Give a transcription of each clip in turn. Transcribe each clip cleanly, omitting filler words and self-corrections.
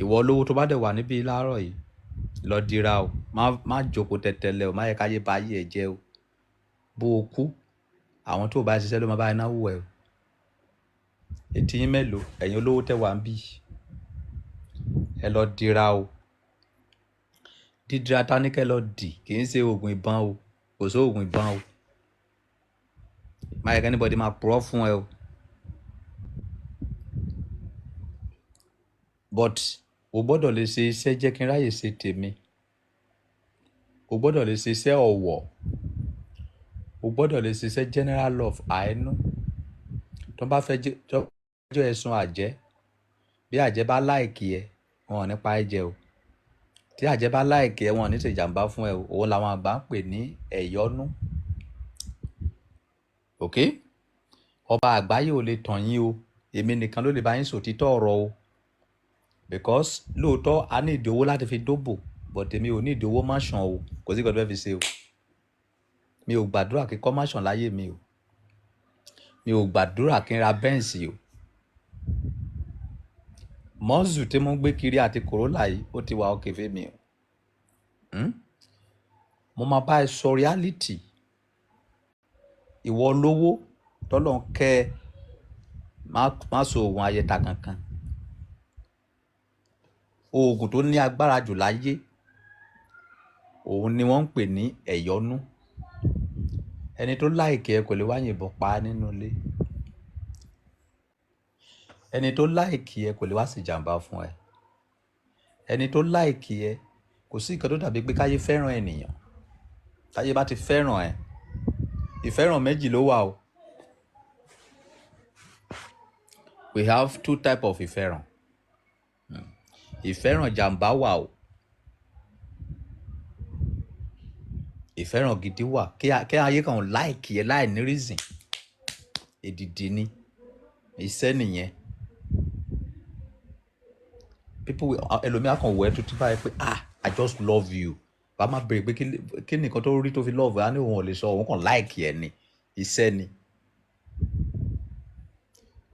ìwọ olówó tó bá dẹ̀ wà níbí láàárọ̀ yìí lọ dira o, má jókòó tẹ̀tẹ̀lẹ̀ o, má yẹ káyé bá ayé ẹ̀ jẹ́ o. Bó o kú àwọn tó bá ṣiṣẹ́ ló máa bá ẹ náwó ẹ o. Etí yín mélòó ẹ̀yin olówó tẹ́ wà ń bí, ẹ lọ dira o. Dídira ta ní kẹ́ lọ dì kì í ṣe oògùn ìbọn o, kò sí oògùn ìbọn o. Má yẹ kí anybody máa purọ́ fún ẹ o. But o gbọ́dọ̀ lè ṣe iṣẹ́ jẹ́ kí n ráyè ṣe tèmi. O gbọ́dọ̀ lè ṣe iṣẹ́ ọ̀wọ̀. O gbọ́dọ̀ lè ṣe iṣẹ́ general love àánú. Tó bá fẹ́ jẹ́ ẹ̀sùn àjẹ́, bí àjẹ́ bá láìkì ẹ, wọn ò ní pa ẹ́ jẹ o. Tí àjẹ́ bá láìkì ẹ, wọn ò ní ṣe ìjàmbá fún ẹ o. Òun làwọn àgbà ń pè ní ẹ̀yọ́nú. Ok? Ọba àgbáyé ò lè tàn yín o. Èmi nìkan ló lè bá yín sòtítọ́ ọ̀rọ̀ o. Because lóòótọ́ a ní ìdí owó láti fi dóbò, but èmi ò ní ìdí owó mansion o. Kò sí nǹkan tó fẹ́ fi ṣe o. Mi ò gbàdúrà kí n kọ́ mansion láyé mi o. Mi ò gbàdúrà kí n ra Benz o. Mọ́ọ̀sù tí mo ń gbé kiri àti Corolla yìí ó ti wà òkè fẹ́ mi o. Mo máa bá ẹ sọ reality. Ìwọ lówó tọ́lọ́ ń kẹ́ ẹ, má so oògùn ayẹta kankan. Oògùn tó ní agbára jù láyé òun ni wọ́n ń pè ní ẹ̀yọ́nú. Ẹni tó láìkì ẹ kò lè wá yìnbọn pa á nínú ilé. Ẹni tó láìkì ẹ kò lè wá sí ìjàmbá fún ẹ. Ẹni tó láìkì ẹ kò sí nǹkan tó dàbí pé káyé fẹ́ràn ènìyàn. Táyé bá ti fẹ́ràn ẹ, ìfẹ́ràn méjì ló wà o. We have two type of ìfẹ́ràn. Ìfẹ́ràn jàmbá wà o. Ìfẹ́ràn gidi wà. Kí ayé kan láìkì ẹ láì ní reason. Èdìdì ni. Iṣẹ́ nìyẹn. People ẹlòmíà kan wọ̀ ẹ́ tuntun báyìí pé I just love you. Bá má bèrè pé kí nìkan tó rí tó fi love ẹ, á ní òun ò lè sọ, òun kàn láìkì ẹ ni. Iṣẹ́ ni.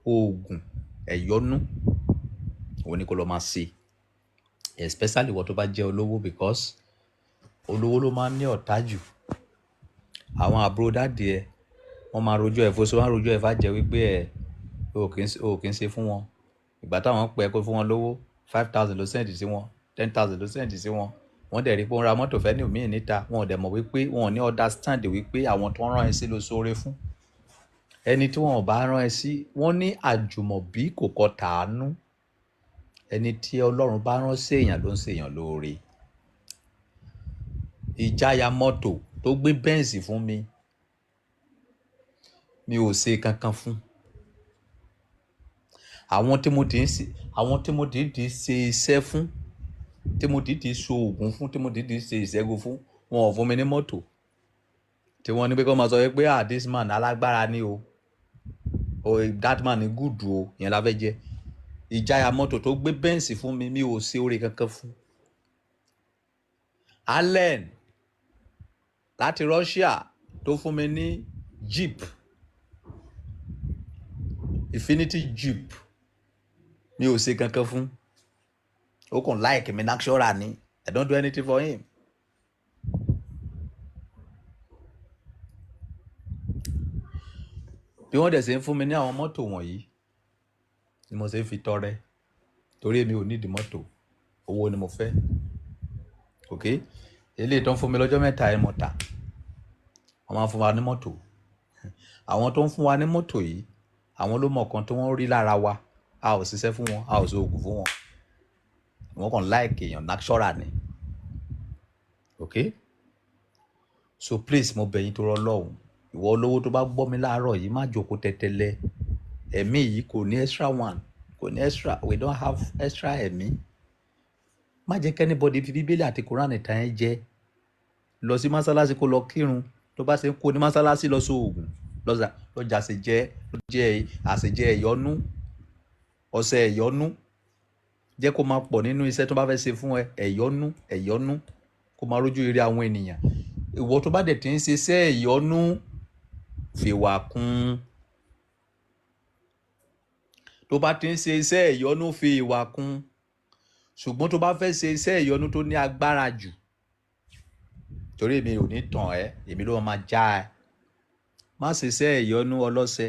Oògùn ẹ̀yọ́nú òun ni kó lọ máa ṣe. Especially wọ́n tó bá jẹ́ olówó, because olówó ló máa ń ní ọ̀tá jù. Àwọn àbúrò dáàdì ẹ wọ́n máa rojọ́ ẹ̀ fóṣó, wọ́n á rojọ́ ẹ̀ fàjẹ́ wípé o kì í ṣe fún wọn. Ìgbà táwọn pẹ́ kó fún wọn lówó 5,000 ló sẹ́ǹdì sí wọn, 10,000 ló sẹ́ǹdì sí wọn. Wọ́n dẹ̀ rí pé ó ń ra mọ́tò fẹ́ ní òmíì níta. Wọn ò dẹ̀ mọ̀ wípé wọn ò ní understand wípé àwọn tó ń rán ẹ sí ló ṣoore fún. Ẹni tí wọn ò bá rán ẹ sí, wọ́n ní àjùmọ̀bí kò kọ tàánú. Ẹni tí Ọlọ́run bá rán sí èèyàn ló ń ṣe èèyàn lóore. Ìjáyà mọ́tò tó gbé Benz fún mi, mi ò ṣe kankan fún. Àwọn tí mo dìídì ṣe iṣẹ́ fún, tí mo dìídì so oògùn fún, tí mo dìídì ṣe ìṣẹ́gun fún, wọn ò fún mi ní mọ́tò. Tí wọ́n ní pé kó máa sọ pé this man alágbára ni o. That man ni good o, ìyẹn la fẹ́ jẹ́. Ìjáyà mọ́tò tó gbé Benz fún mi, mi ò ṣe oore kankan fún. Allen láti Russia tó fún mi ní Jeep, Infinity Jeep, mi ò ṣe kankan fún. Ó kàn like mi natural ni. I don't do anything for him. Bí wọ́n dẹ̀ ṣe ń fún mi ní àwọn mọ́tò wọ̀nyí ni mo ṣe ń fi tọrẹ, torí èmi ò need mọ́tò, owó ni mo fẹ́. Ok? Eléyìí tó ń fún mi lọ́jọ́ mẹ́ta ẹ̀ mọ̀ta, wọ́n máa ń fún wa ní mọ́tò. Àwọn tó ń fún wa ní mọ́tò yìí, àwọn ló mọ̀ kan tí wọ́n rí lára wa. A ò ṣiṣẹ́ fún wọn, a ò ṣe oògùn fún wọn. Wọ́n kàn like èèyàn natural ni. Ok? So please mo bẹ̀ yín tó rọ Ọlọ́run. Ìwọ olówó tó bá gbọ́ mi láàárọ̀ yìí, má jókòó tẹ̀tẹ̀lẹ̀. Ẹ̀mí yìí kò ní extra one, kò ní extra, we don't have extra ẹ̀mí. Má jẹ́ kí anybody fi Bíbélì àti Kùránì tàn ẹ́ jẹ. Lọ sí mọ́sálásí kó lọ kírun. Tó bá ṣe ń kó ní mọ́sálásí lọ sí oògùn. Lọ́jà àṣejẹ ẹ̀yọ́nú. Ọṣẹ ẹ̀yọ́nú. Jẹ́ kó máa pọ̀ nínú iṣẹ́ tó bá fẹ́ ṣe fún ẹ. Ẹ̀yọ́nú. Kó máa rójú rere àwọn ènìyàn. Ìwọ tó bá dẹ̀ ti ń ṣe iṣẹ́ ẹ̀yọ́nú, fìwà kún. Tó bá ti ń ṣe iṣẹ́ ẹ̀yọ́nú, fi ìwà kún. ṣùgbọ́n tó bá fẹ́ ṣe iṣẹ́ ìyọnu tó ní agbára jù, torí èmi ò ní tàn ẹ́, èmi ló máa já ẹ. Má ṣe iṣẹ́ ìyọnu ọlọ́ṣẹ,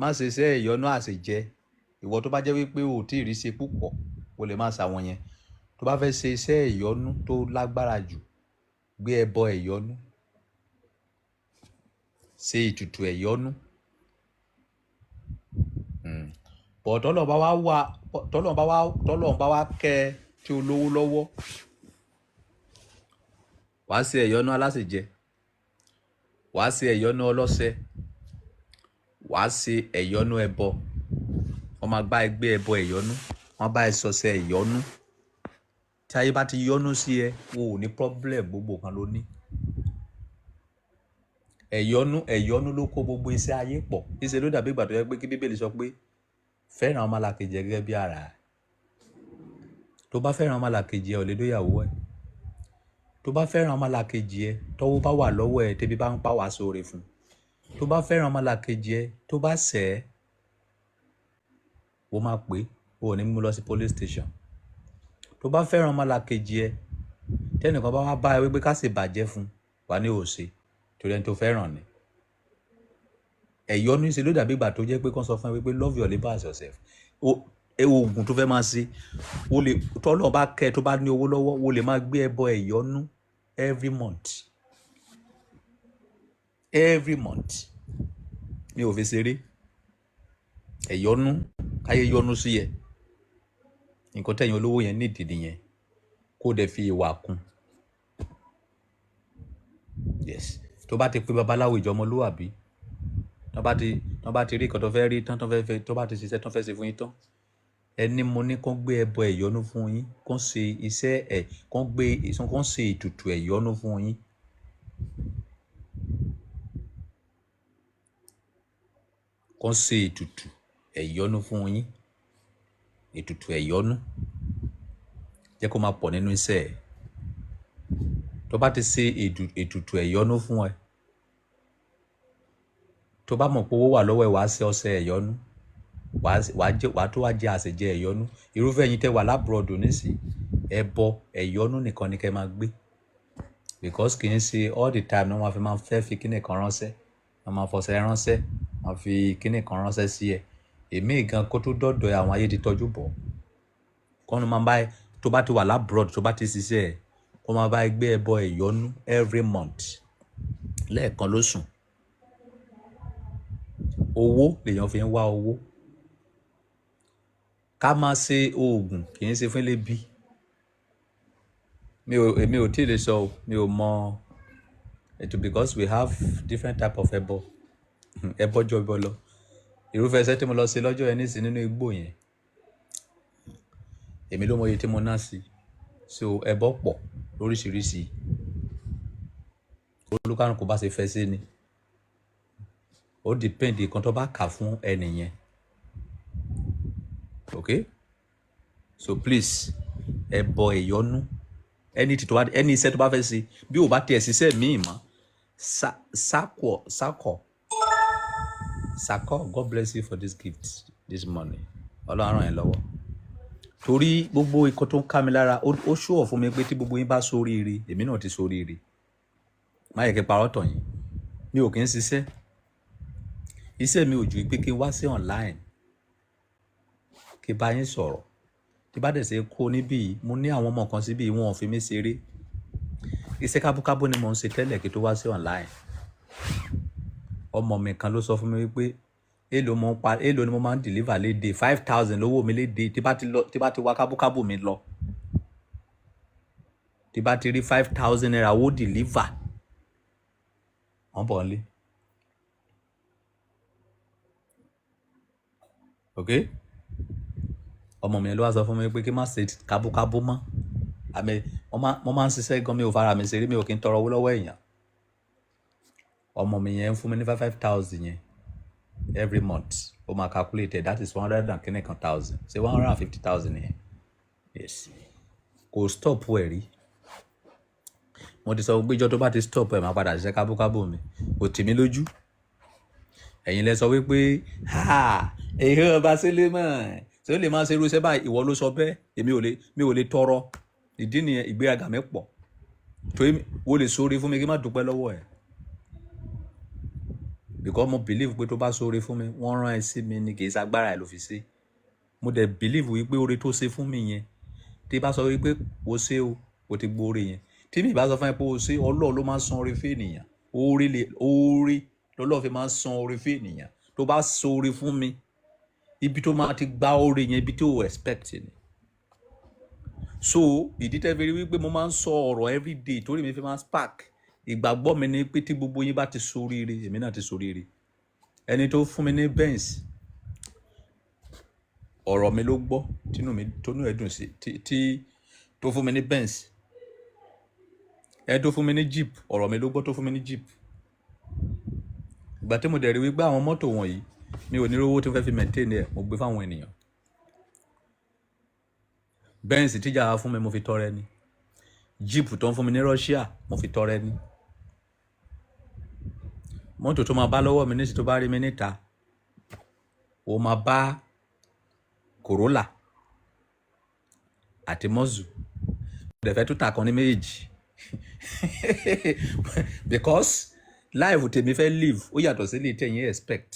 má ṣe iṣẹ́ ìyọnu àṣejẹ. Ìwọ tó bá jẹ́ wípé o ò tí ì rí ṣe púpọ̀, o lè má ṣàwọn yẹn. Tó bá fẹ́ ṣe iṣẹ́ ìyọnu tó lágbára jù, gbé ẹbọ ìyọnu, ṣe ètùtù ìyọnu. Bọ̀ tọ́lọ́run bá wá kẹ́ ẹ tí o lówó lọ́wọ́, wàá ṣe ìyọnu aláṣejẹ, wàá ṣe ìyọnu ọlọ́ṣẹ, wàá ṣe ìyọnu ẹbọ. Wọ́n máa bá ẹ gbé ẹbọ ìyọnu, wọ́n bá ẹ sọṣẹ ìyọnu. Tí ayé bá ti yọnu sí ẹ, o ò ní problem, gbogbo kan ló ní. Ẹ̀yọnu ló kó gbogbo iṣẹ́ ayé pọ̀. Níṣẹ́ ló dàbí ìgbà tó yẹ pé kí Bíbélì sọ pé fẹ́ràn ọmọlàkejì ẹ gẹ́gẹ́ bí ara ẹ. Tó bá fẹ́ràn ọmọlàkejì ẹ, ò lè dóyàwó ẹ. Tó bá fẹ́ràn ọmọlàkejì ẹ, tọ́wọ́ bá wà lọ́wọ́ ẹ, tẹ́bí bá ń pa wá sóore fún. Tó bá fẹ́ràn ọmọlàkejì ẹ, tó bá ṣẹ̀ ẹ́, o máa pè é, o ò ní mú lọ sí police station. Tó bá fẹ́ràn ọmọlàkejì ẹ, tẹ́nìkan bá wá bá ẹ wípé ká ṣe bàjẹ́ fún, wà ní òṣè, torí ẹni tó fẹ́ràn ni. Ẹ̀yọnu ṣe ló dàbí ìgbà tó jẹ́ pé kán sọ fún ẹ wípé love your neighbor as yourself. Oògùn tó fẹ́ máa ṣe, o lè tọ́lọ́ bá kẹ́ ẹ tó bá ní owó lọ́wọ́, o lè máa gbé ẹbọ ẹ̀yọnu every month. Every month. Mi ò fi ṣeré. Ẹ̀yọnu, káyé yọnu sí ẹ. Nǹkan tẹ̀yìn olówó yẹn nídìí nìyẹn. Kó dẹ̀ fi ìwà kún. Yes. Tó bá ti pé babaláwo ìjọ ọmọlúwàbí, tó bá ti rí nǹkan tó fẹ́ rí tán, tó bá ti ṣiṣẹ́ tán fẹ́ ṣe fún yín tán, ẹni mo ní kán gbé ẹbọ ẹ̀yọnu fún yín, kán ṣe iṣẹ́ kán ṣe ètùtù ẹ̀yọnu fún yín. Kán ṣe ètùtù ẹ̀yọnu fún yín. Ètùtù ẹ̀yọnu. Jẹ́ kó máa pọ̀ nínú iṣẹ́ ẹ̀. Tó bá ti ṣe ètùtù ẹ̀yọnu fún ẹ, tó bá mọ̀ pé owó wà lọ́wọ́ ẹ, wàá ṣe ọṣẹ ẹ̀yọnu. Wàá tó wá jẹ àṣejẹ ẹ̀yọnu. Irúfẹ́ yín tẹ́ wà lábúròdù nísì, ẹbọ ẹ̀yọnu nìkan ni kẹ́ máa gbé. Because kì í ṣe all the time náà wọ́n máa fẹ́ fi kíní kan ránṣẹ́. Wọ́n máa fọṣẹ ránṣẹ́, wọ́n fi kíní kan ránṣẹ́ sí ẹ. Èmi gan kó tó dọ́dọ̀ àwọn ayé ti tọ́jú bọ̀. Kọ́nu máa bá ẹ, tó bá ti wà lábúròdù, tó bá ti ṣiṣẹ́ ẹ̀, kó máa bá ẹ gbé ẹbọ ẹ̀yọnu every month. Lẹ́ẹ̀kan lóṣù. Owó lèèyàn fi ń wá owó. Ká máa ṣe oògùn kì í ṣe fún elébi. Èmi ò tí ì lè sọ, mi ò mọ ètò, because we have different type of ẹbọ. Ẹbọ jọ ẹbọ lọ. Irúfẹ́ iṣẹ́ tí mo lọ ṣe lọ́jọ́ yẹn nísìn nínú igbó yẹn, èmi ló mọ iye tí mo ná sí. So ẹbọ pọ̀ lóríṣiríṣi. Olúkálùkù bá ṣe fẹ́ sí ni. Ó depend nǹkan tó bá kà fún ẹni yẹn. Okay? So please, ẹbọ ẹ̀yọnu. Ẹni iṣẹ́ tó bá fẹ́ ṣe, bí o bá tiẹ̀ ṣiṣẹ́ míì mọ́, Sako, God bless you for this gift this morning. Ọlọ́run ràn ẹ́ lọ́wọ́. Torí gbogbo nǹkan tó ń ká mi lára, ó ṣúọ̀ fún mi pé tí gbogbo yín bá ṣoríire, èmi náà ti ṣoríire. Má yẹ kí n parọ́ tàn yín. Mi ò kí ń ṣiṣẹ́. Iṣẹ́ mi ò ju pé kí n wá sí online, kí n bá yín sọ̀rọ̀. Tí bá dẹ̀ ṣe kó níbí yìí, mo ní àwọn ọmọ kan síbí, wọn ò fi mí ṣeré. Iṣẹ́ kábúkábú ni mo ń ṣe tẹ́lẹ̀ kí tó wá sí online. Ọmọ mi kan ló sọ fún mi wípé èló ni mo máa ń deliver léde, 5,000 lówó mi léde. Tí bá ti wá kábúkábú mi lọ, tí bá ti rí 5,000 naira owó deliver, wọ́n bọ̀ nílé. Okay? Ọmọ mi ló wá sọ fún mi pé kí n má ṣe kábúkábú mọ́. Mo máa ń ṣiṣẹ́ gan, mi ò fara mi ṣeré, mi ò kí ń tọrọ owó lọ́wọ́ èèyàn. Ọmọ mi yẹn ń fún mi ní 5,000 yẹn every month. Ó máa calculate, that is 100 and kíní kan thousand. Ṣé 150,000 yẹn? Yes. Kò stop ẹ̀ rí. Mo ti sọ pé ìjọ tó bá ti stop ẹ̀ máa padà ṣiṣẹ́ kábúkábú mi. Kò tì mí lójú. Ẹ̀yin lẹ sọ wípé èyí ọba Suleiman ṣé ó lè máa ṣe irú iṣẹ́ báyìí ìwọ ló sọ bẹ́ẹ̀ mi ò lè tọrọ ìdí nìyẹn ìgbéraga mi pọ̀ torí wo lè sóore fún mi kí n má dúpẹ́ lọ́wọ́ ẹ̀ because mo believe pé tó bá sóore fún mi wọ́n rán ẹ sí mi ni kì í ṣagbára ẹ̀ ló fi ṣe mo dẹ̀ believe wípé oore tó ṣe fún mi yẹn tí bá sọ wípé o ṣe o ti gbóore yẹn tí mi bá sọ fún ẹ pé o ṣe Ọlọ́run ló máa ń san oore fún ènìyàn oore lọ́lọ́run fi máa ń san oore fún ènìyàn tó bá sóore fún mi ibi tó máa ti gba oore yẹn ibi tó o expect ni so ìdí tẹ́ fi rí wípé mo máa ń sọ ọ̀rọ̀ everyday torí mi fi máa ń spark ìgbàgbọ́ mi ni pé tí gbogbo yín bá ti ṣoríire èmi náà ti ṣoríire ẹni tó fún mi ní Benz ọ̀rọ̀ mi ló gbọ́ tónú ẹ̀ dùn sí tí tó fún mi ní Benz ẹ tó fún mi ní Jeep ọ̀rọ̀ mi ló gbọ́ tó fún mi ní Jeep ìgbà tí mo dẹ̀ rí wípé àwọn mọ́tò wọ̀nyí mi ò ní rówó tí mo fẹ́ fi maintain ẹ̀ mo gbé fáwọn ènìyàn Benz tíjà fún mi mo fi tọrẹ ni Jeep tó ń fún mi ní Russia mo fi tọrẹ ni mọ́tò tó máa bá lọ́wọ́ mi níṣẹ́ tó bá rí mi níta ó máa bá Corolla àti Mọ́zù dẹ̀fẹ́ tó tà kan ní méjì because life tèmi fẹ́ live ó yàtọ̀ sí ilé tẹ̀yìn expect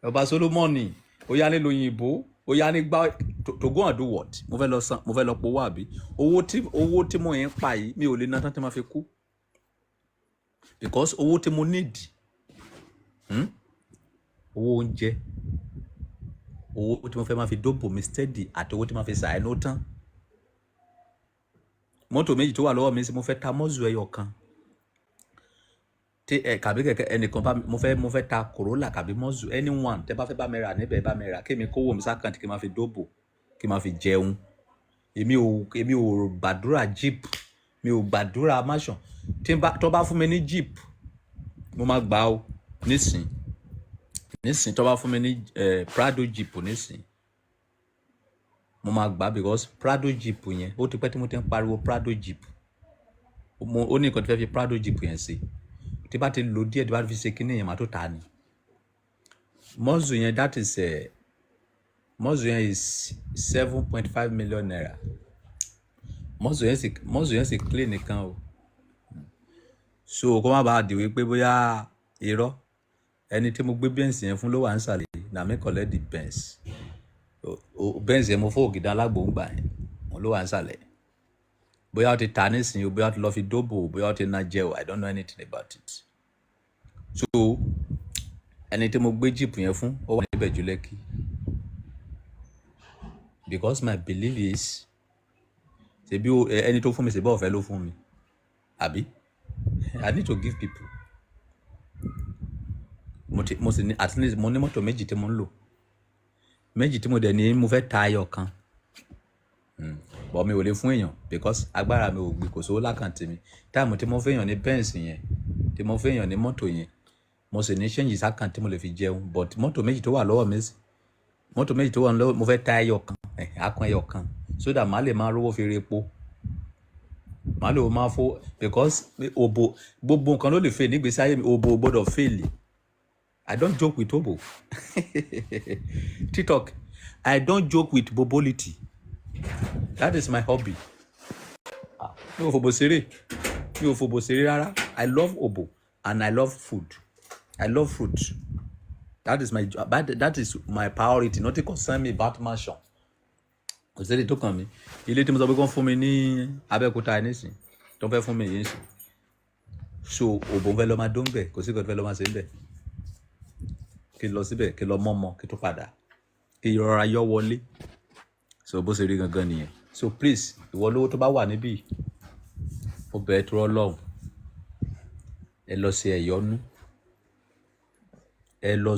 ọba Solomoni ó yá nílò òyìnbó ó yá ní gbá to go and do what mo fẹ́ lọ powó àbí owó tí mo yẹn pa yìí mi ò lè ná tán tí ma fi kú because owó tí mo need owó oúnjẹ owó tí mo fẹ́ máa fi dóbò mi steady àti owó tí mo fi ṣàìnú tán mọ́tò méjì tó wà lọ́wọ́ mi sí mo fẹ́ ta Mọ́zù ẹyọ kan tí kàbí kẹ̀kẹ́ ẹnìkan bá mo fẹ́ ta Corolla kàbí Mọ́zù anyone tẹ́ bá fẹ́ bá mi rà níbẹ̀ bá mi rà kí mi kówó mi sákàntì kí n máa fi dóbò kí n máa fi jẹun èmi ò gbàdúrà Jeep mi ò gbàdúrà mansion tó bá fún mi ní Jeep mo máa gbà ó nísìn tó bá fún mi ní Prado Jeep nísìn mo máa gbà because Prado Jeep yẹn ó ti pẹ́ tí mo ti ń pariwo Prado Jeep ó ní nǹkan tí fẹ́ fi Prado Jeep yẹn ṣe tí bá ti lò díẹ̀ tí bá fi ṣe kíní yẹn máa tó ta ni Mọ́zù yẹn Mọ́zù yẹn is 7.5 million naira Mọ́zù yẹn sì clean nìkan o so kó má bàa di wípé bóyá irọ́ ẹni tí mo gbé Benz yẹn fún ló wà ń sàlẹ̀ na mi collect the Benz Benz yẹn mo fọ́ ògìdá alágbòǹgbà yẹn mo ló wà ń sàlẹ̀ bóyá ó ti ta nísìnyí o bóyá ó ti lọ fi dóbò bóyá ó ti ná jẹ́ o I don't know anything about it so ẹni tí mo gbé Jeep yẹn fún ó wà níbẹ̀ jù Lẹ́kì because my belief is ṣebí ẹni tó fún mi ṣebí ọ̀fẹ́ ló fún mi àbí I need to give people mo sì ní at least mo ní mọ́tò méjì tí mo ń lò méjì tí mo dẹ̀ ní mo fẹ́ ta ayọ̀ kan bọ̀ mi ò lè fún èèyàn because agbára mi ò gbé kò sówó lákàntì mi táìmù tí mo fẹ́ èèyàn ní Benz yẹn tí mo fẹ́ èèyàn ní mọ́tò yẹn mo sì ní ṣẹ́ǹjì sákàntì tí mo lè fi jẹun but mọ́tò méjì tó wà lọ́wọ́ mi mo fẹ́ ta ayọ̀ kan akọ ayọ̀ kan so that màá lè máa rówó fi repo màá lè máa fó because òbò gbogbo nǹkan ló lè fail nígbèsí ayé mi òbò gbọ́dọ̀ fail I don't joke with obo TikTok I don't joke with bobolity that is my hobby mi ò fòbò ṣeré rárá I love obo and I love food I love fruit that is my priority nothing concern me about mansion kò sí èdè tó kàn mí ilé tí mo sọ pé kàn fún mi ní Abẹ́òkúta nísìn tó fẹ́ fún mi yìí nísìn so òbò ń fẹ́ lọ máa dó ń bẹ̀ kò sí ìkọ́ tó fẹ́ lọ máa ṣe ń bẹ̀ kí n lọ síbẹ̀ kí n lọ mọ́mọ́ kí n tó padà kí ìrora yọ wọlé so bó ṣe rí gangan nìyẹn so please ìwọ lówó tó bá wà níbí ó bẹ̀ẹ́ tó Ọlọ́run ẹ lọ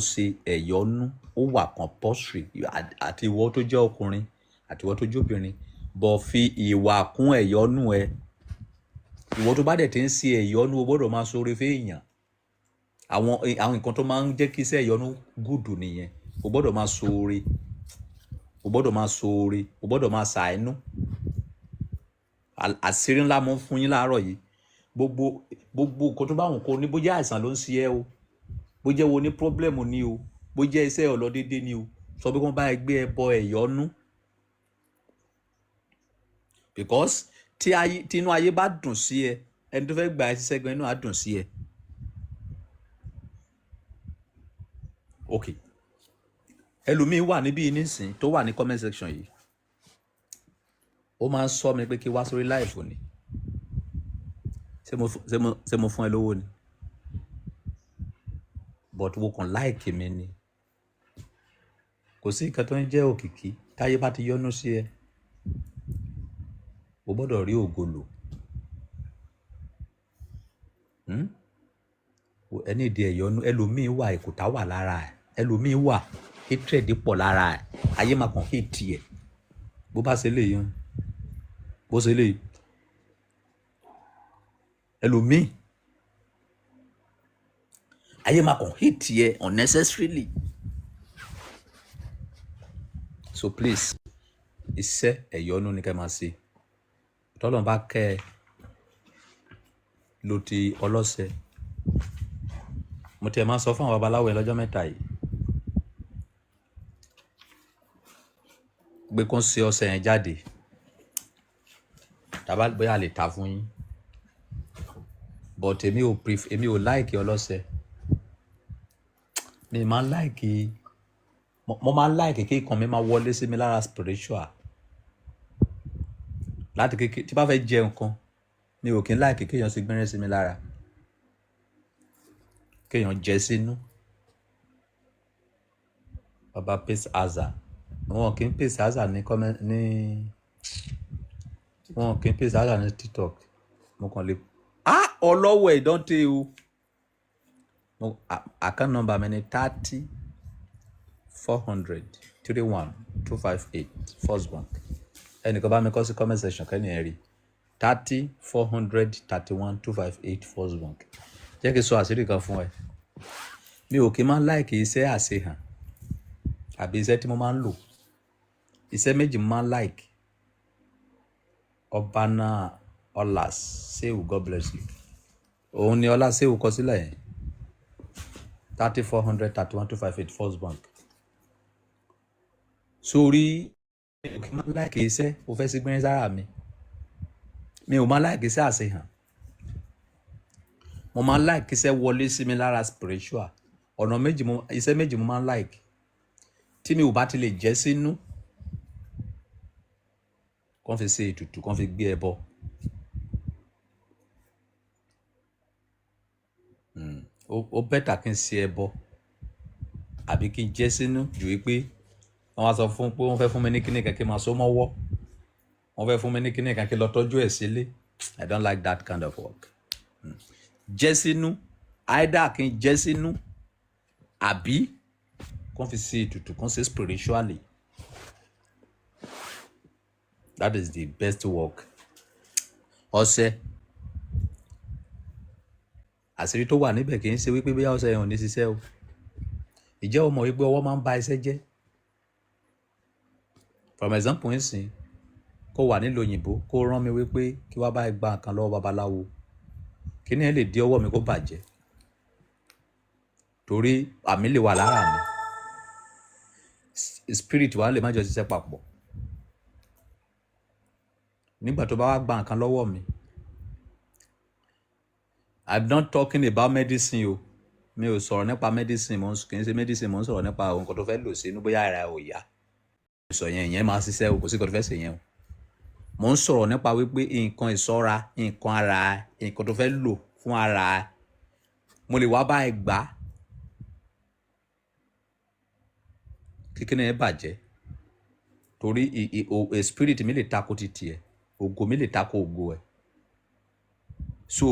ṣe ẹ̀yọ́nú ó wà compulsory àti ìwọ tó jẹ́ ọkùnrin àti ìwọ tó jẹ́ obìnrin bọ̀ fi ìwà kún ẹ̀yọ́nú ẹ ìwọ tó bá dẹ̀ ti ń ṣe ẹ̀yọ́nú o gbọ́dọ̀ máa ṣoore fẹ́ẹ̀yàn àwọn nǹkan tó máa ń jẹ́ kí iṣẹ́ ìyọnu gùdù nìyẹn o gbọ́dọ̀ máa ṣoore o gbọ́dọ̀ máa ṣàánú àṣírí ńlá mo ń fún yín láàárọ̀ yìí gbogbo nǹkan tó bá wọn kó ní bójá àìsàn ló ń ṣe ẹ́ o bójá wo ní pọ́blẹ́mù ni o bójá iṣẹ́ ọ̀lọ́ dédé ni o sọ pé kí wọ́n bá ẹ gbé ẹbọ ẹ̀yọ́nú, because tí inú ayé bá dùn sí ẹ, ẹni tó fẹ́ gbà ẹ́ ṣiṣẹ́ gan inú á dùn sí ẹ. ok ẹlòmíín wà níbí nísìn tó wà ní comment section yìí, ó máa ń sọ mi pé kí wá sórí live ni, ṣé mo fún ẹ lówó ni, but wo kàn like mi ni. Kò sí nǹkan tó ń jẹ́ òkìkí, táyé bá ti yọ́nú sí ẹ o gbọ́dọ̀ rí ògo lò. ẹni ìdí ẹ̀yọ́nú, ẹlòmíín wà ìkùtà wà lára ẹ̀, ẹlòmíín wà hatred pọ̀ lára ẹ̀, ayé máa kàn hate ẹ̀ bó bá ṣe lè yan bó ṣe lè. ẹlòmíín ayé máa kàn hate ẹ̀ unnecessarily. So please, iṣẹ́ ẹ̀yọ́nú ni kẹ́ máa ṣe. Tọ́lọ́run bá kẹ́ ẹ lo ti ọlọ́ṣẹ. Mo tiẹ̀ máa sọ fún àwọn babaláwo ẹ lọ́jọ́ mẹ́ta yìí pé kó ń ṣe ọṣẹ yẹn jáde, tàbá bóyá lè ta fún yín, but èmi ò like ọlọ́ṣẹ. Mi máa ń like, mo máa ń like kí ikàn mi máa wọlé sí mi lára spiritual. Láti kékeré tí bá fẹ́ jẹ nǹkan, mi ò kí ń like kéèyàn sí gbẹ́rẹ́ sí mi lára, kéèyàn jẹ sínú. Baba Pace Aza, wọn kì í Pace Aza ní wọn kì í Pace Aza ní TikTok. Mo kàn lè ọlọ́wọ̀ ìdánté o. Account number mi ni 30 400 31 258 First Bank. Ẹnìkan bá mi kọ sí comment section kẹ́ni ẹ̀ rí 30 400 31 258 First Bank. Jẹ́ kí n sọ àṣírí kan fún ẹ. Mi ò kí máa ń like iṣẹ́ àṣehàn àbí iṣẹ́ tí mo máa ń lò. Iṣẹ́ méjì mo máa ń like. Ọbana Ọlá Sehu, God bless you. Òun ni Ọlá Sehu kọ sílẹ̀ yẹn 30 400 31 258 First Bank. Sórí mi ò kí máa ń like iṣẹ́ mo fẹ́ sí gbẹ́rẹ́ sára mi. Mi ò máa like iṣẹ́ àṣehàn. Mo máa ń like iṣẹ́ wọlé sí mi lára spiritual. Iṣẹ́ méjì mo máa ń like. Tí mi ò bá ti lè jẹ́ sínú, kàn fi ṣe ètùtù, kàn fi gbé ẹbọ. Ó bẹ́tà kí n ṣe ẹbọ àbí kí n jẹ́ sínú ju wípé wọ́n wá sọ fún pé wọ́n fẹ́ fún mi ní kíní kan kí n máa so mọ́wọ́, wọ́n fẹ́ fún mi ní kíní kan kí n lọ tọ́jú ẹ̀ sílé. I don't like that kind of work. Jẹ́ sínú, either kí n jẹ́ sínú àbí kàn fi ṣe ètùtù, kàn ṣe spiritually. That is the best work. Ọṣẹ, àṣírí tó wà níbẹ̀ kì í ṣe wípé bóyá ọṣẹ yẹn ò ní ṣiṣẹ́ o. Ìjẹ́ o mọ̀ wípé ọwọ́ máa ń ba iṣẹ́ jẹ́. For example nsìn, kó wà nílùú òyìnbó kó rán mi wípé kí wá bá gba nǹkan lọ́wọ́ babaláwo, kíní ẹ lè dí ọwọ́ mi kó bàjẹ́ torí àmì lè wà lára mi, spirit wa lè má jọ ṣiṣẹ́ papọ̀. Nígbà tó bá wá gba nǹkan lọ́wọ́ mi, I'm not talking about medicine o. Mi ò sọ̀rọ̀ nípa medicine, kì í ṣe medicine, mo ń sọ̀rọ̀ nípa nǹkan tó fẹ́ lò sínú bóyá ara ò yá. Sọ yẹn ìyẹn máa ṣiṣẹ́ o, kò sí nǹkan tó fẹ́ ṣe yẹn o. Mo ń sọ̀rọ̀ nípa wípé nǹkan ìṣọ́ra, nǹkan ara, nǹkan tó fẹ́ lò fún ara, mo lè wá bá ẹ gbà kíkíní ẹ bàjẹ́ torí spirit mi lè tako titi ẹ, ògo mi lè tako ògo ẹ. So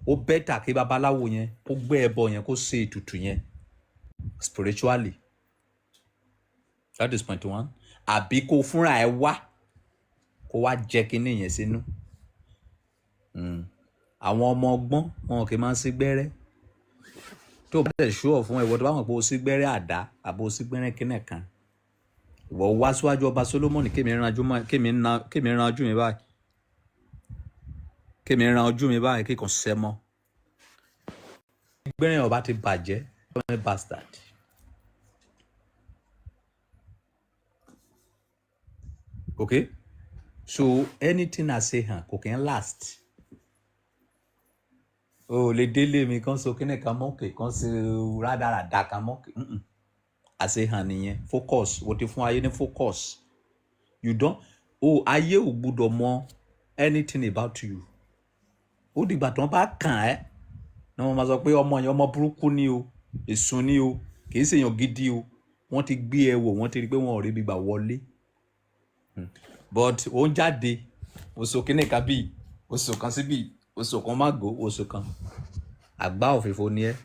ó bẹ́tà kí babaláwo yẹn kó gbé ẹbọ yẹn kó ṣe ètùtù yẹn spiritually. That is point one. Àbí kó fúnra ẹ wá kó wá jẹ kíní yẹn sínú. Àwọn ọmọ ọgbọ́n wọn kì í máa ń sí gbẹ́rẹ́. Tó bá tẹ̀ ṣúọ̀ fún ẹ̀wọ̀ tó bá mọ̀ pé o sí gbẹ́rẹ́ àdá àbò sí gbẹ́rẹ́ kíní kan, ìwọ wá síwájú ọba Solomoni kémi ran ojú mi báyìí, kémi ran ojú mi báyìí kíkan ṣẹ́ mọ́. Gbẹ́rẹ́ ọba ti bàjẹ́, ọmọ bastard. okay, so anything àṣehàn kò kí ń last. O lè délé mi kan so kíní kan mọ́kè kan sí rádaràda kan mọ́kè. Àṣehàn nìyẹn. Focus. Wo ti fún ayé ní focus. You don't. Ayé ò gbọ́dọ̀ mọ anything about you. Ó dìgbà tí wọ́n bá kàn ẹ́ ní wọ́n máa sọ pé ọmọ yẹn ọmọ burúkú ni o, èsùn ni o, kì í ṣèyàn gidi o. Wọ́n ti gbé ẹ wò, wọ́n ti rí pé wọ́n ò rí ibi gbà wọlé. But ó ń jáde oṣù kíní kan bíi oṣù kan síbí oṣù kan má gò oṣù kan àgbá òfìfo ni ẹ́.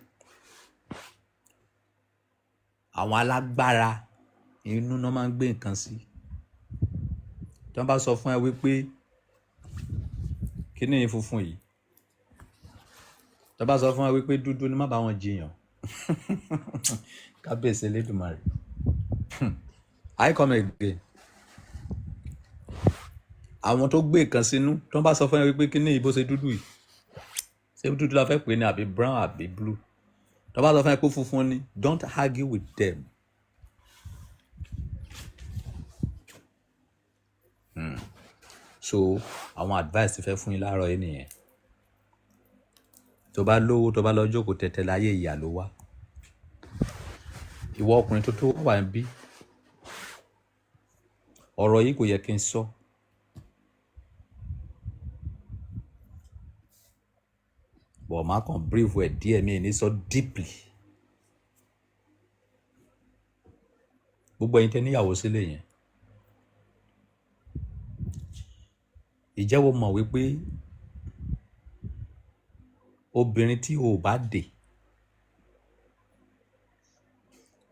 Àwọn alágbára inú náà máa ń gbé nǹkan sí. Tí wọ́n bá sọ fún ẹ wípé kíní yìí funfun yìí, tí wọ́n bá sọ fún ẹ wípé dúdú ni má bá wọn jiyàn. Kábíyèsí Elédùmarè. I come again. Àwọn tó gbé nǹkan sínú tí wọ́n bá sọ fún ẹ wípé kíní yìí bó ṣe dúdú yìí, ṣé dúdú la fẹ́ pè ní àbí brown àbí blue, tí wọ́n bá sọ fún ẹ pé funfun ni, don't argue with them. So àwọn advice ti fẹ́ fún yín láàárọ̀ yìí nìyẹn. Tó bá lówó, tó bá lọ jókòó tẹ̀tẹ̀ láyé, ìyà ló wá. Ìwọ ọkùnrin tó wà níbí, ọ̀rọ̀ yìí kò yẹ kí n sọ. But má kàn brief ẹ̀ díẹ̀, mi ní sọ deeply. Gbogbo ẹ̀yin tẹ́ níyàwó sílé yẹn, ìjẹ́wọ́ mọ̀ wípé obìnrin tí o bá dè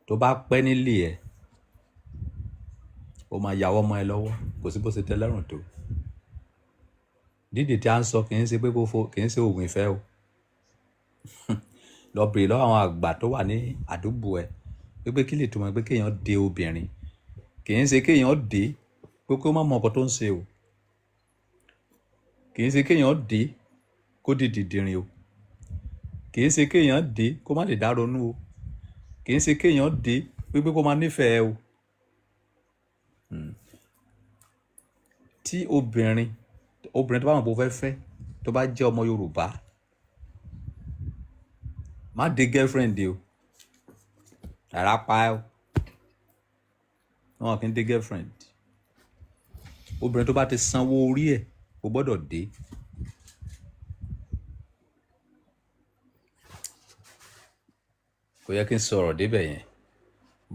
tó bá pẹ́ nílé ẹ̀, o máa yàwọ́ ọmọ ẹ lọ́wọ́, kò sí bó ṣe tẹ́ lọ́rùn tó. Dídì tí a ń sọ kì í ṣe pé kì í ṣe oògùn ìfẹ́ o. Lọ bèrè lọ́wọ́ àwọn àgbà tó wà ní àdúgbò ẹ pé kí lè túmọ̀ pé kéèyàn dè obìnrin. Kì í ṣe kéèyàn dè pé kó má mọ nǹkan tó ń ṣe o. Kì í ṣe kéèyàn dè kó di dìdìrìn o. Kì í ṣe kéèyàn dè kó má lè dá ronú o. Kì í ṣe kéèyàn dè pé kó má nífẹ̀ẹ́ o. Tí obìnrin tó bá wọn bó fẹ́ tó bá jẹ́ ọmọ Yorùbá, má dé girlfriend o. Rárá pa ẹ́ o. Wọn kì í dé girlfriend. Obìnrin tó bá ti sanwó orí ẹ̀ kò gbọ́dọ̀ dé. Kò yẹ kí n sọ̀rọ̀ débẹ̀ yẹn,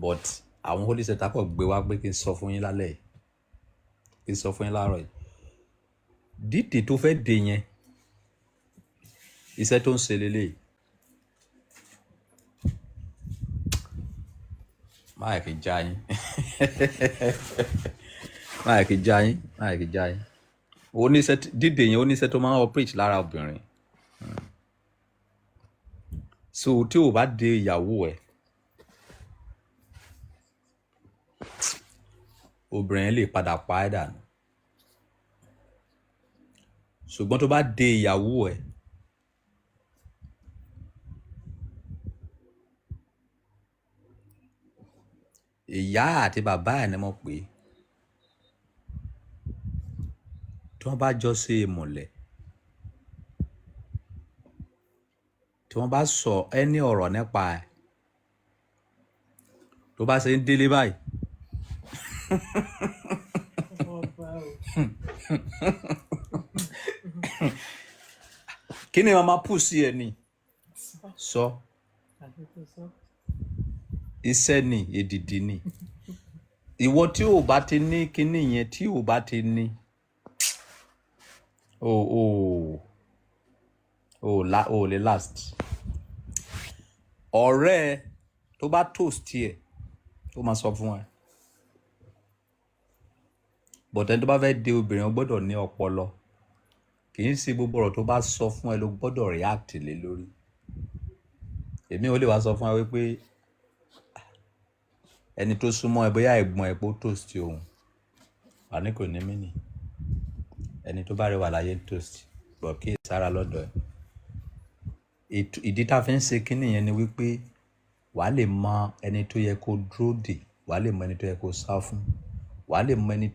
but àwọn holy set akọ̀ gbé wá pé kí n sọ fún yín lálẹ́ yìí, kí n sọ fún yín láàárọ̀ yìí. Dídì tó fẹ́ dè yẹn, iṣẹ́ tó ń ṣe lélẹ̀. Máa kì í já yín. Máa kì í já yín. Máa kì í já yín. Dídè yẹn oníṣẹ́ tó máa ń operate lára obìnrin. So tí o bá dè ìyàwó ẹ̀, obìnrin lè padà pa ẹ́ dànù. Ṣùgbọ́n tó bá dè ìyàwó ẹ̀, ìyá àti bàbá ẹ̀ ni mo pè é. Tí wọ́n bá jọ ṣe ìmùlẹ̀, tí wọ́n bá sọ ẹni ọ̀rọ̀ nípa ẹ̀, tó bá ṣe ń délé báyìí. Kí ni màmá pù sí ẹ ní? Sọ. Iṣẹ́ ni, èdìdì ni. Ìwọ tí ò bá ti ní kíní yẹn, tí ò bá ti ní, o lè last. Ọ̀rẹ́ tó bá toast ẹ̀, ó máa sọ fún ẹ. But ẹni tó bá fẹ́ dè obìnrin, ó gbọ́dọ̀ ní ọpọlọ. Kì í ṣe gbogbo ọ̀rọ̀ tó bá sọ fún ẹ ló gbọ́dọ̀ react lé lórí. Èmi ò lè wá sọ fún ẹ wípé ẹni tó súnmọ́ ẹ bóyá ẹ̀gbọ́n ẹ pé ó toast òun, wà ní kò ní mí nì. Ẹni tó bá rẹwà láyé toast, bọ̀ kí sára lọ́dọ̀ ẹ. Ìdí tá fi ń ṣe kíní yẹn ni wípé wàá lè mọ ẹni tó yẹ kó dúró dè, wàá lè mọ ẹni tó yẹ kó sá fún, wàá lè mọ ẹni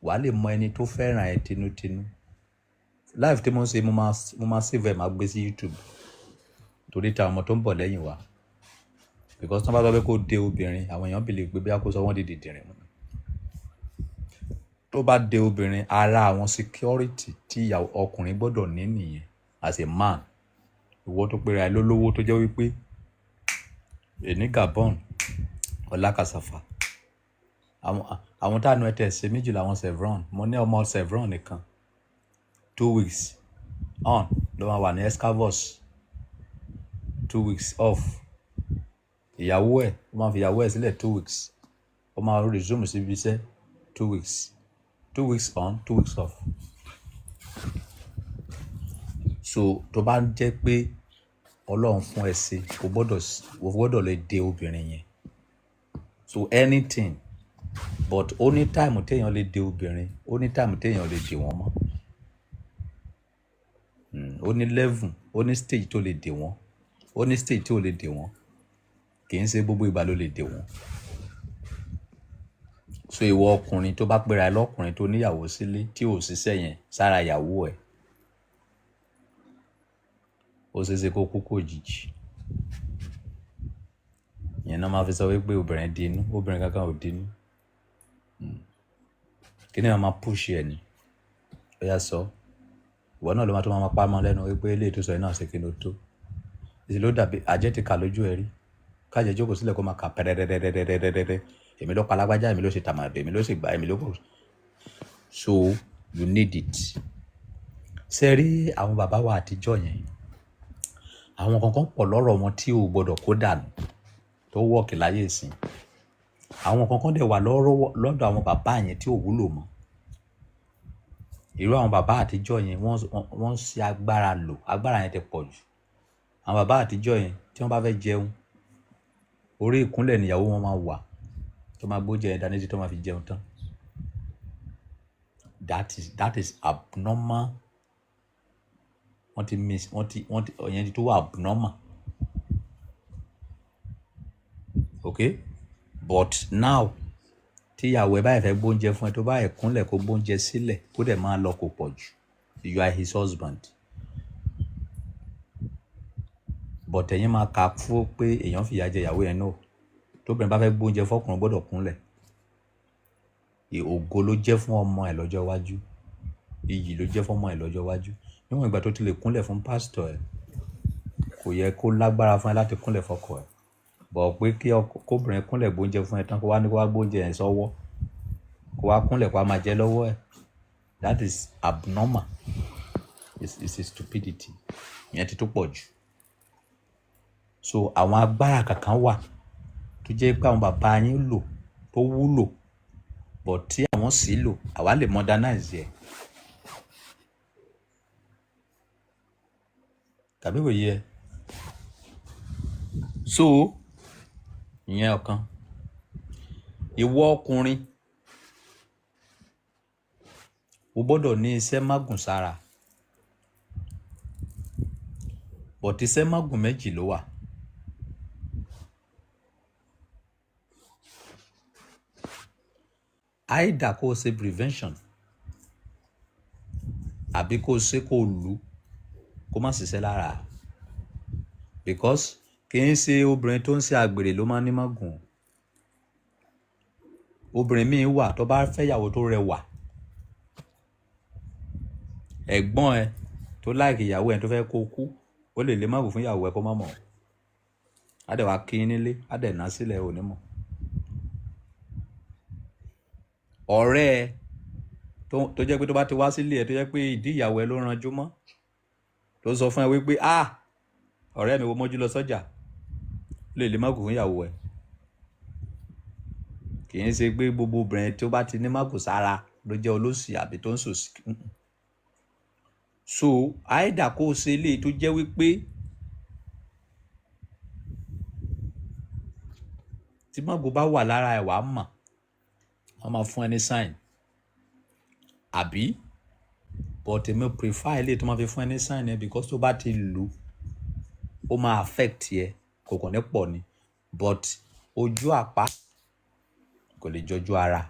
wàá lè mọ ẹni tó fẹ́ràn ẹ tinútinú. Live tí mo ń ṣe mo máa save ẹ̀ máa gbé sí YouTube torí ta ọmọ tó ń bọ̀ lẹ́yìn wa, because tí wọ́n bá sọ pé kó de obìnrin àwọn èèyàn believe pé bí a kó sọ wọ́n di dìdìrín mu. Tó bá de obìnrin, ara àwọn security tí ìyàwó ọkùnrin gbọ́dọ̀ ní nìyẹn as a man. Ìwọ tó pera ẹ lólówó tó jẹ́ wípé èní Gabon ọ̀la Kasafa, àwọn táànù ẹ̀ tẹ̀ ṣe méjì làwọn Chevron. Mo ní ọmọ Chevron nìkan 2 weeks on ló máa wà ní Escavos, 2 weeks off. Ìyàwó ẹ̀ ó máa fi ìyàwó ẹ̀ sílẹ̀ 2 weeks, ó máa resume síbi iṣẹ́ 2 weeks, 2 weeks on 2 weeks off. So tó bá ń jẹ́ pé Ọlọ́run fún ẹ ṣe o gbọ́dọ̀ lè de obìnrin yẹn. So anything, but ó ní time téèyàn lè de obìnrin, ó ní time téèyàn lè de wọ́n mọ́. Ó ní level, ó ní stage tó lè dè wọ́n, ó ní stage tí ò lè dè wọ́n. Kì í ṣe gbogbo ìgbà ló lè dè wọ́n. So ìwọ ọkùnrin tó bá pera ẹ lọ́kùnrin tó níyàwó sílé tí ò ṣiṣẹ́ yẹn sára ìyàwó ẹ̀, ó ṣeé ṣe kó kú kó òjijì. Ìyẹn náà máa fi sọ wípé obìnrin dinú, obìnrin kankan ò dinú. Kí ni wọ́n máa push ẹ ní? Ó yá sọ. Ìwọ náà ló máa tó máa pa mọ́ lẹ́nu wípé ilé ìtúsọ yìí náà ṣe kí ló tó. Èsì ló dàbí àjẹ́ ti kà lójú ẹ rí. Kájẹ jókòó sílẹ̀ kó máa kà pẹ́rẹ́rẹ́rẹ́rẹ́rẹ́rẹ́rẹ́. Èmi ló palágbájá, èmi ló ṣe tàmàdé, èmi ló ṣe gbà, èmi ló kò. So you need it. Ṣé rí àwọn bàbá wa àtijọ́ yẹn? Àwọn kankan pọ̀ lọ́rọ̀ wọn tí o gbọ́dọ̀ kó dànù tó wọ́ọ̀kì láyé ìsìn. Àwọn kankan dẹ̀ wà lọ́dọ̀ àwọn bàbá yẹn tí ò wúlò mọ́. Irú àwọn bàbá àtijọ́ yẹn wọ́n ṣe agbára lò, agbára yẹn ti pọ̀ jù. Àwọn bàbá àtijọ́ yẹn tí wọ́n bá fẹ́ jẹun, orí ìkúnlẹ̀ níyàwó wọn máa wà tó máa gbó jẹ dání tí tó máa fi jẹun tán. That is abnormal. Ọ̀yẹn ti tó wà abnormal. Okay? But now tíyàwó ẹ báyìí fẹ́ gbóúnjẹ fún ẹ tó bá ẹ̀ kúnlẹ̀ kó gbóúnjẹ sílẹ̀ kó dẹ̀ máa lọ kó pọ̀ jù. You are his husband. But ẹ̀yin máa kà fún pé èèyàn fìyà jẹ ìyàwó ẹ̀ náà. Tóbìnrin bá fẹ́ gbóúnjẹ fọ́kùnrin gbọ́dọ̀ kúnlẹ̀. Ògo ló jẹ́ fún ọmọ ẹ̀ lọ́jọ́ iwájú. Iyì ló jẹ́ fún ọmọ ẹ̀ lọ́jọ́ iwájú. Níwọ̀n ìgbà tó ti lè kúnlẹ̀ fún pásítọ̀ ẹ̀, kò yẹ kó lágbára fún ẹ láti kúnlẹ̀ fọ́kọ ẹ̀. Bọ̀ pé kóbìnrin kúnlẹ̀ gbóúnjẹ fún ẹ tán kó wá ní kó wá gbóúnjẹ ẹ̀ sọ́wọ́, kó wá kúnlẹ̀ kó wá máa jẹ lọ́wọ́ ẹ̀. That is abnormal. It's a stupidity. Ìyẹn ti tó pọ̀ jù. So àwọn agbára kankan wà tó jẹ́ pé àwọn bàbá yín lò tó wúlò, but tí àwọn sì lò àwa lè modernize ẹ̀. Tàbí kò yẹ. So ìyẹn ọ̀kan. Ìwọ ọkùnrin o gbọ́dọ̀ ní iṣẹ́ mágùn sára. But iṣẹ́ mágùn méjì ló wà. Either kó o ṣe prevention àbí kó o ṣe kó o lù kó má ṣiṣẹ́ lára. Because kì í ṣe obìnrin tó ń ṣe àgbèrè ló máa ń ní mágùn. Obìnrin míì wà tó bá fẹ́ ìyàwó tó rẹwà, ẹ̀gbọ́n ẹ tó láìkì ìyàwó ẹ tó fẹ́ kó kú, ó lè lé mágùn fún ìyàwó ẹ kó má mọ̀. Á dẹ̀ wá kí i nílé, á dẹ̀ ná sílẹ̀ ò ní mọ̀. Ọ̀rẹ́ ẹ tó jẹ́ pé tó bá ti wá sílé ẹ tó jẹ́ pé ìdí ìyàwó ẹ ló ranjú mọ́, tó sọ fún ẹ wípé ọ̀rẹ́ mi wo mọ́jú lọ sọ́jà, lè lé mágùn fún ìyàwó ẹ. Kì í ṣe pé gbogbo obìnrin tó bá ti ní mágùn sára ló jẹ́ olóṣì àbí tó ń ṣòṣì. So either kó o ṣe eléyìí tó jẹ́ wípé tí mágùn bá wà lára ẹ̀ wàá mọ̀, wọ́n máa fún ẹ ní sign. Àbí but èmi prefer eléyìí tó máa fi fún ẹ ní sign ẹ, because tó bá ti lù ó máa affect ẹ, kò kàn ní pọ̀ ni. But ojú àpá kò lè jọjú ara.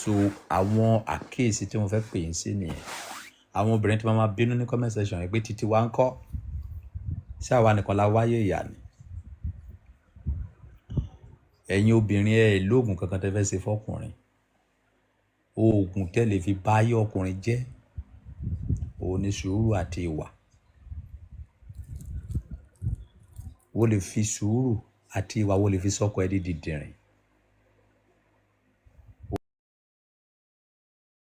so àwọn àkíyèsí tí mo fẹ́ pè yín sí nìyẹn. Àwọn obìnrin tí wọ́n máa bínú ní comment section yẹn pé títí wa ń kọ́ sí àwa nìkan la wáyé ìyá ni. Ẹ̀yin obìnrin ẹ̀ lóògùn kankan tẹ́ fẹ́ ṣe fọ́kùnrin. Oògùn tẹ́ lè fi bá ayé ọkùnrin jẹ́ òun ni sùúrù àti ìwà. Wo lè fi sùúrù àti ìwà wo lè fi sọ́kọ ẹ di dìndìnrìn.